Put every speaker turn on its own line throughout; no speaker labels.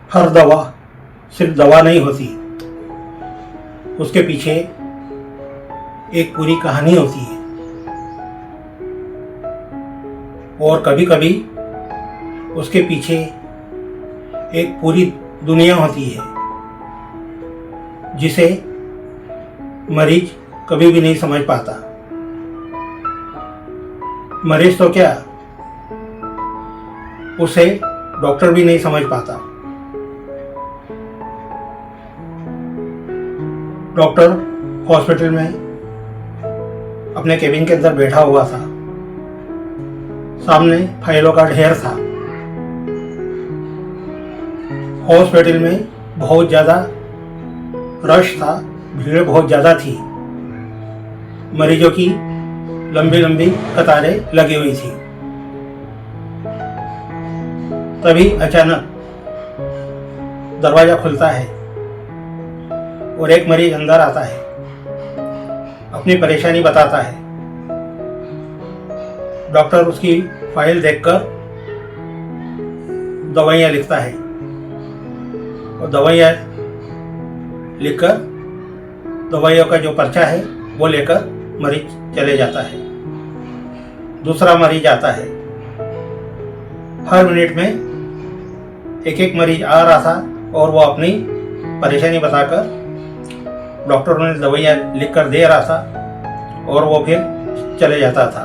हर दवा सिर्फ दवा नहीं होती, उसके पीछे एक पूरी कहानी होती है। और कभी कभी उसके पीछे एक पूरी दुनिया होती है जिसे मरीज कभी भी नहीं समझ पाता। मरीज तो क्या, उसे डॉक्टर भी नहीं समझ पाता। डॉक्टर हॉस्पिटल में अपने केबिन के अंदर बैठा हुआ था। सामने फाइलों का ढेर था। हॉस्पिटल में बहुत ज़्यादा रश था, भीड़ बहुत ज़्यादा थी। मरीजों की लंबी लंबी कतारें लगी हुई थी। तभी अचानक दरवाज़ा खुलता है और एक मरीज अंदर आता है, अपनी परेशानी बताता है। डॉक्टर उसकी फाइल देखकर दवाइयाँ लिखता है और दवाइयाँ लिखकर दवाइयों का जो पर्चा है वो लेकर मरीज चले जाता है। दूसरा मरीज आता है। हर मिनट में एक एक मरीज आ रहा था और वो अपनी परेशानी बताकर डॉक्टर ने दवाइयाँ लिख कर दे रहा था और वो फिर चले जाता था।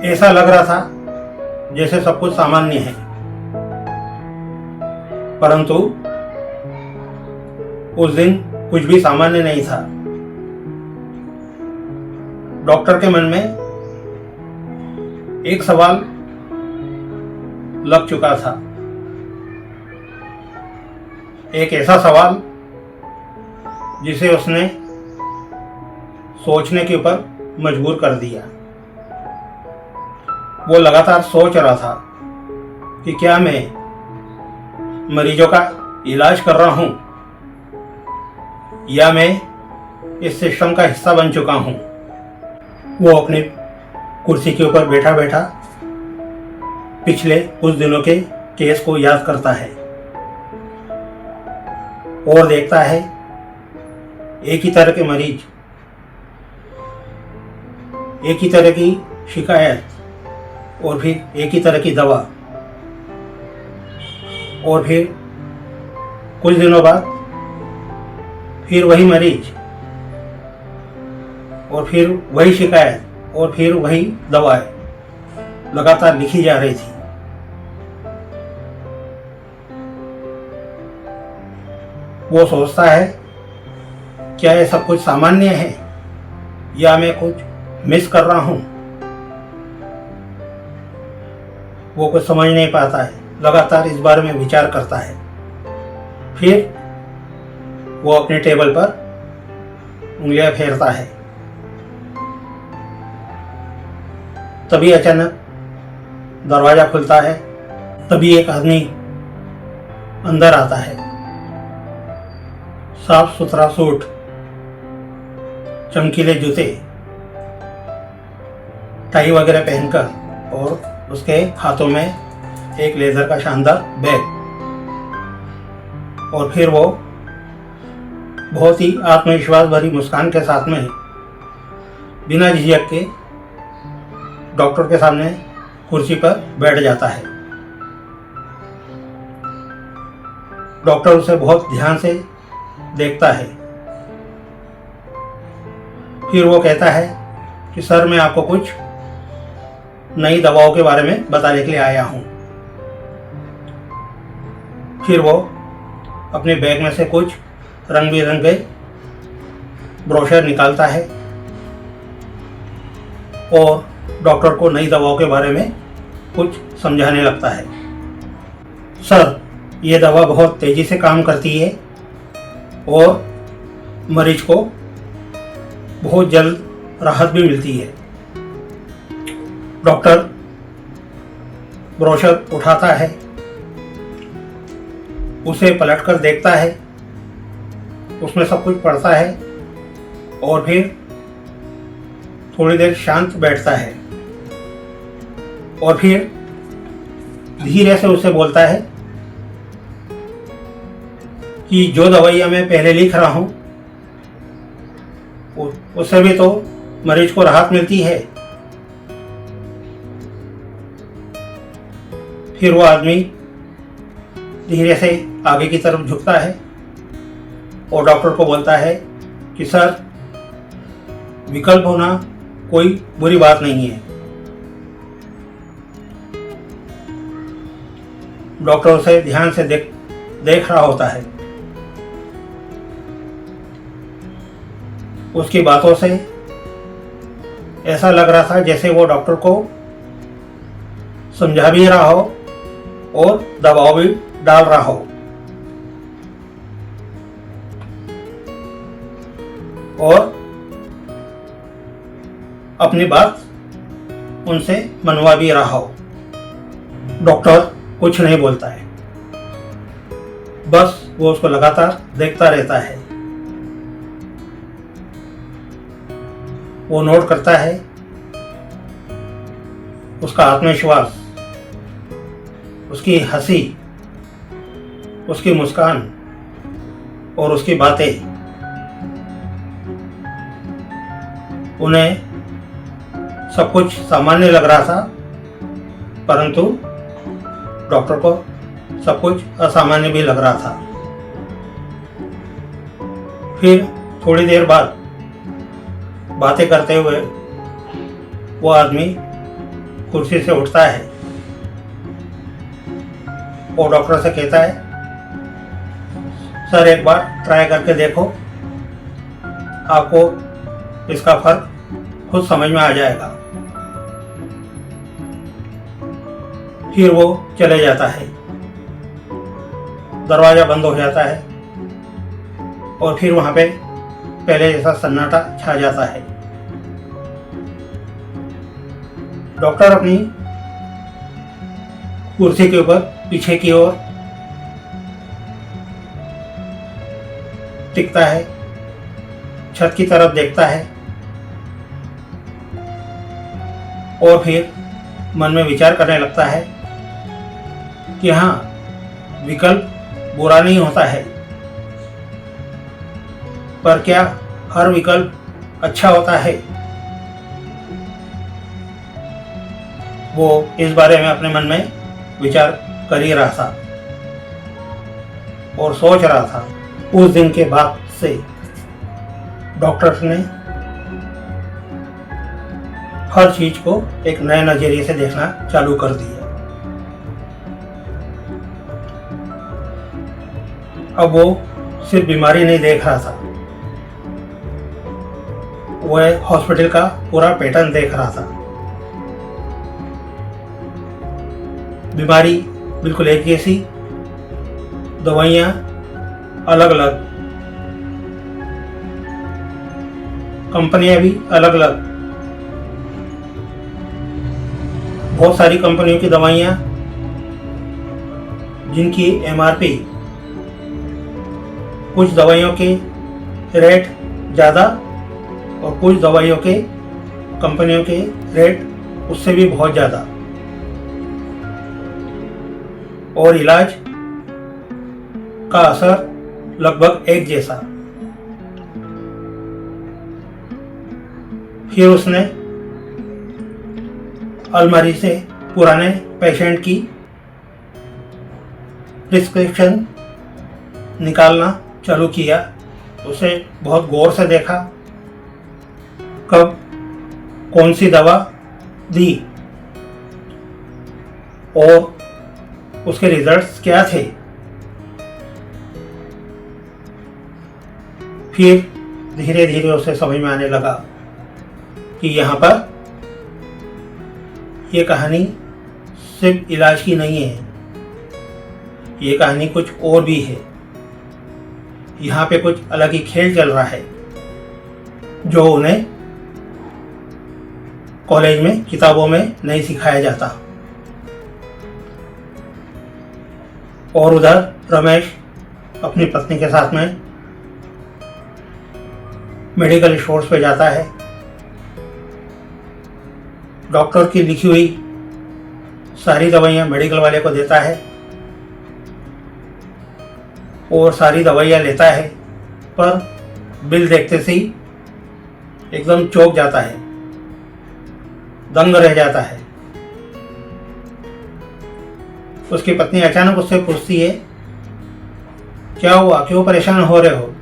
ऐसा लग रहा था जैसे सब कुछ सामान्य है, परंतु उस दिन कुछ भी सामान्य नहीं था। डॉक्टर के मन में एक सवाल लग चुका था, एक ऐसा सवाल जिसे उसने सोचने के ऊपर मजबूर कर दिया। वो लगातार सोच रहा था कि क्या मैं मरीजों का इलाज कर रहा हूं या मैं इस सिस्टम का हिस्सा बन चुका हूं। वो अपनी कुर्सी के ऊपर बैठा बैठा पिछले कुछ दिनों के केस को याद करता है और देखता है एक ही तरह के मरीज, एक ही तरह की शिकायत और फिर एक ही तरह की दवा। और फिर कुछ दिनों बाद फिर वही मरीज और फिर वही शिकायत और फिर वही दवाएं लगातार लिखी जा रही थी। वो सोचता है क्या ये सब कुछ सामान्य है या मैं कुछ मिस कर रहा हूं। वो कुछ समझ नहीं पाता है, लगातार इस बारे में विचार करता है। फिर वो अपने टेबल पर उंगलियां फेरता है। तभी अचानक दरवाजा खुलता है। तभी एक आदमी अंदर आता है। साफ सुथरा सूट, चमकीले जूते, टाई वगैरह पहनकर और उसके हाथों में एक लेदर का शानदार बैग। और फिर वो बहुत ही आत्मविश्वास भरी मुस्कान के साथ में बिना झिझक के डॉक्टर के सामने कुर्सी पर बैठ जाता है। डॉक्टर उसे बहुत ध्यान से देखता है। फिर वो कहता है कि सर, मैं आपको कुछ नई दवाओं के बारे में बताने के लिए आया हूं। फिर वो अपने बैग में से कुछ रंग बिरंगे ब्रोशर निकालता है और डॉक्टर को नई दवाओं के बारे में कुछ समझाने लगता है। सर, ये दवा बहुत तेजी से काम करती है और मरीज को बहुत जल्द राहत भी मिलती है। डॉक्टर ब्रोशर उठाता है, उसे पलटकर देखता है, उसमें सब कुछ पढ़ता है और फिर थोड़ी देर शांत बैठता है और फिर धीरे से उसे बोलता है कि जो दवाइयाँ मैं पहले लिख रहा हूँ उससे भी तो मरीज को राहत मिलती है। फिर वो आदमी धीरे से आगे की तरफ झुकता है और डॉक्टर को बोलता है कि सर, विकल्प होना कोई बुरी बात नहीं है। डॉक्टर उसे ध्यान से देख रहा होता है। उसकी बातों से ऐसा लग रहा था जैसे वो डॉक्टर को समझा भी रहा हो और दबाव भी डाल रहा हो। और अपनी बात उनसे मनवा भी रहा हो। डॉक्टर कुछ नहीं बोलता है, बस वो उसको लगातार देखता रहता है। वो नोट करता है उसका आत्मविश्वास, उसकी हंसी, उसकी मुस्कान और उसकी बातें। उन्हें सब कुछ सामान्य लग रहा था, परंतु डॉक्टर को सब कुछ असामान्य भी लग रहा था। फिर थोड़ी देर बाद बातें करते हुए वो आदमी कुर्सी से उठता है और डॉक्टर से कहता है, सर, एक बार ट्राई करके देखो, आपको इसका फर्क खुद समझ में आ जाएगा। फिर वो चले जाता है, दरवाजा बंद हो जाता है और फिर वहां पे पहले जैसा सन्नाटा छा जाता है। डॉक्टर अपनी कुर्सी के ऊपर पीछे की ओर टिकता है, छत की तरफ देखता है और फिर मन में विचार करने लगता है कि हाँ, विकल्प बुरा नहीं होता है, पर क्या हर विकल्प अच्छा होता है? वो इस बारे में अपने मन में विचार कर ही रहा था और सोच रहा था। उस दिन के बाद से डॉक्टर्स ने हर चीज को एक नए नजरिए से देखना चालू कर दिया। अब वो सिर्फ बीमारी नहीं देख रहा था, वह हॉस्पिटल का पूरा पैटर्न देख रहा था। बीमारी बिल्कुल एक जैसी, दवाइयाँ अलग अलग, कंपनियां भी अलग अलग। बहुत सारी कंपनियों की दवाइयाँ जिनकी MRP, कुछ दवाइयों के रेट ज़्यादा और कुछ दवाइयों के कंपनियों के रेट उससे भी बहुत ज़्यादा, और इलाज का असर लगभग एक जैसा। फिर उसने अलमारी से पुराने पेशेंट की प्रिस्क्रिप्शन निकालना चालू किया। उसे बहुत गौर से देखा, कब कौन सी दवा दी और उसके रिजल्ट्स क्या थे। फिर धीरे धीरे उसे समझ में आने लगा कि यहाँ पर ये कहानी सिर्फ इलाज की नहीं है, ये कहानी कुछ और भी है। यहाँ पे कुछ अलग ही खेल चल रहा है जो उन्हें कॉलेज में किताबों में नहीं सिखाया जाता। और उधर रमेश अपनी पत्नी के साथ में मेडिकल स्टोर्स पे जाता है। डॉक्टर की लिखी हुई सारी दवाइयाँ मेडिकल वाले को देता है और सारी दवाइयाँ लेता है, पर बिल देखते से ही एकदम चौंक जाता है, दंग रह जाता है। उसकी पत्नी अचानक उससे पूछती है, क्या हुआ, क्यों परेशान हो रहे हो?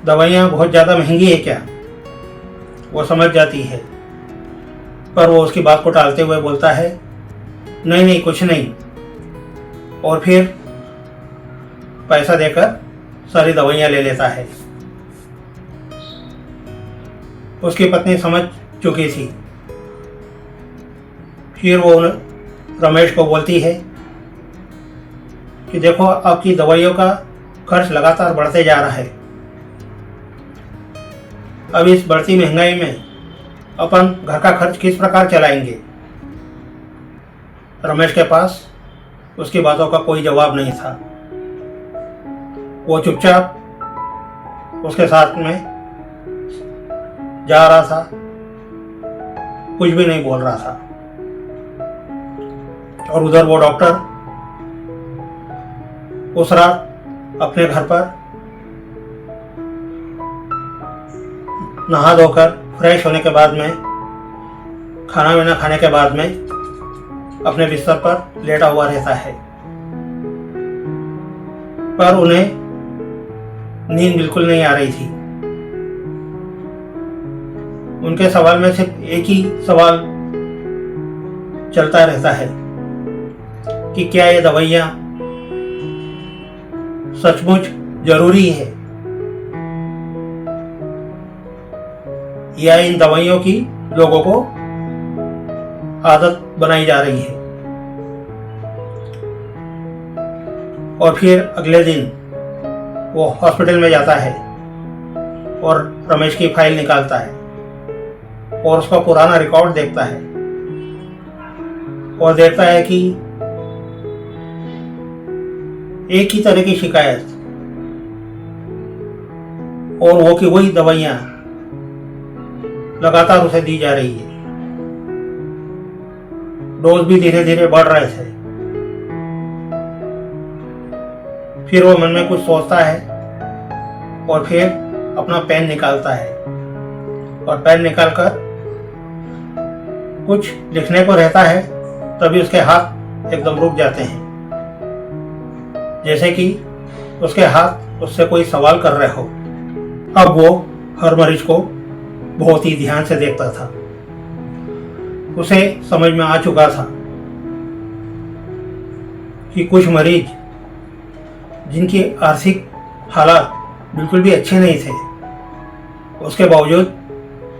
दवाइयाँ बहुत ज़्यादा महंगी है क्या? वो समझ जाती है, पर वो उसकी बात को टालते हुए बोलता है, नहीं नहीं कुछ नहीं, और फिर पैसा देकर सारी दवाइयाँ ले लेता है। उसकी पत्नी समझ चुकी थी। फिर वो रमेश को बोलती है कि देखो, आपकी दवाइयों का खर्च लगातार बढ़ते जा रहा है। अब इस बढ़ती महंगाई में अपन घर का खर्च किस प्रकार चलाएंगे? रमेश के पास उसकी बातों का कोई जवाब नहीं था। वो चुपचाप उसके साथ में जा रहा था, कुछ भी नहीं बोल रहा था। और उधर वो डॉक्टर उस रात अपने घर पर नहा धोकर फ्रेश होने के बाद में, खाना वाना खाने के बाद में अपने बिस्तर पर लेटा हुआ रहता है, पर उन्हें नींद बिल्कुल नहीं आ रही थी। उनके सवाल में सिर्फ एक ही सवाल चलता रहता है कि क्या ये दवाइयाँ सचमुच जरूरी है, या इन दवाइयों की लोगों को आदत बनाई जा रही है। और फिर अगले दिन वो हॉस्पिटल में जाता है और रमेश की फाइल निकालता है और उसका पुराना रिकॉर्ड देखता है और देखता है कि एक ही तरह की शिकायत, और वो कि वही दवाइयाँ लगातार उसे दी जा रही है। डोज भी धीरे धीरे बढ़ रहे थे। फिर वो मन में कुछ सोचता है और फिर अपना पेन निकालता है और पेन निकालकर कुछ लिखने को रहता है, तभी उसके हाथ एकदम रुक जाते हैं, जैसे कि उसके हाथ उससे कोई सवाल कर रहे हो। अब वो हर मरीज को बहुत ही ध्यान से देखता था। उसे समझ में आ चुका था कि कुछ मरीज जिनकी आर्थिक हालात बिल्कुल भी अच्छे नहीं थे, उसके बावजूद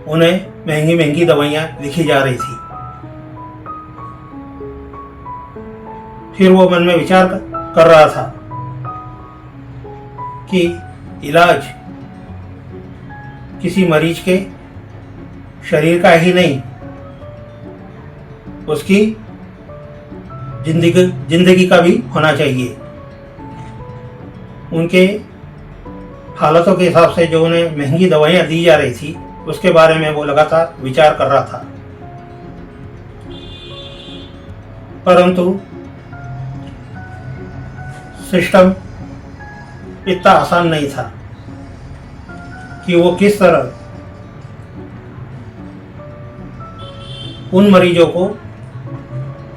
उन्हें महंगी महंगी दवाइयाँ लिखी जा रही थी। फिर वो मन में विचार कर रहा था कि इलाज किसी मरीज के शरीर का ही नहीं, उसकी जिंदगी का भी होना चाहिए। उनके हालतों के हिसाब से जो उन्हें महंगी दवाइयाँ दी जा रही थी, उसके बारे में वो लगातार विचार कर रहा था। परंतु सिस्टम इतना आसान नहीं था कि वो किस तरह उन मरीजों को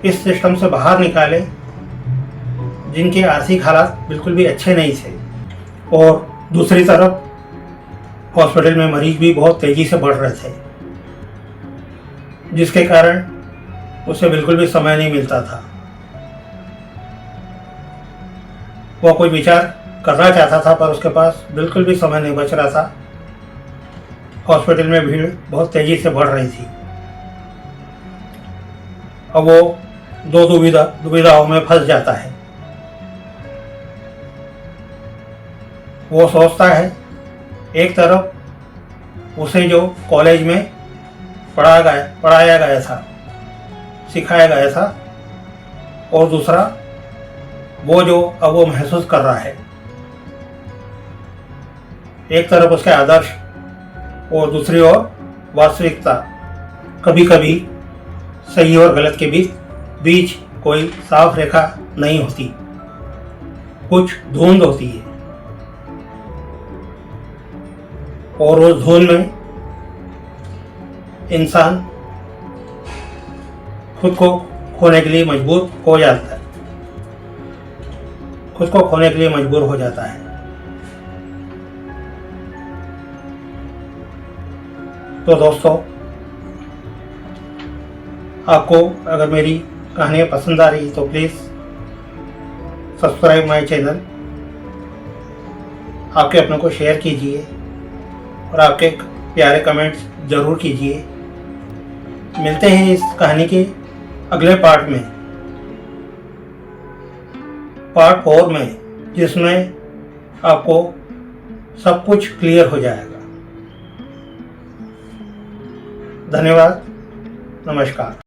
इस सिस्टम से बाहर निकाले जिनके आर्थिक हालात बिल्कुल भी अच्छे नहीं थे। और दूसरी तरफ हॉस्पिटल में मरीज भी बहुत तेजी से बढ़ रहे थे, जिसके कारण उसे बिल्कुल भी समय नहीं मिलता था। वो कोई विचार करना चाहता था, पर उसके पास बिल्कुल भी समय नहीं बच रहा था। हॉस्पिटल में भीड़ बहुत तेजी से बढ़ रही थी। अब वो दो दुविधाओं में फंस जाता है। वो सोचता है, एक तरफ उसे जो कॉलेज में पढ़ाया गया था, सिखाया गया था, और दूसरा वो जो अब वो महसूस कर रहा है। एक तरफ उसके आदर्श और दूसरी ओर वास्तविकता। कभी कभी सही और गलत के बीच कोई साफ रेखा नहीं होती, कुछ धुंध होती है। और उस धुंध में इंसान खुद को खोने के लिए मजबूर हो जाता है, खुद को खोने के लिए मजबूर हो जाता है। तो दोस्तों, आपको अगर मेरी कहानियाँ पसंद आ रही तो प्लीज़ सब्सक्राइब माय चैनल, आपके अपनों को शेयर कीजिए और आपके प्यारे कमेंट्स ज़रूर कीजिए। मिलते हैं इस कहानी के अगले पार्ट में, पार्ट 4 में, जिसमें आपको सब कुछ क्लियर हो जाएगा। धन्यवाद, नमस्कार।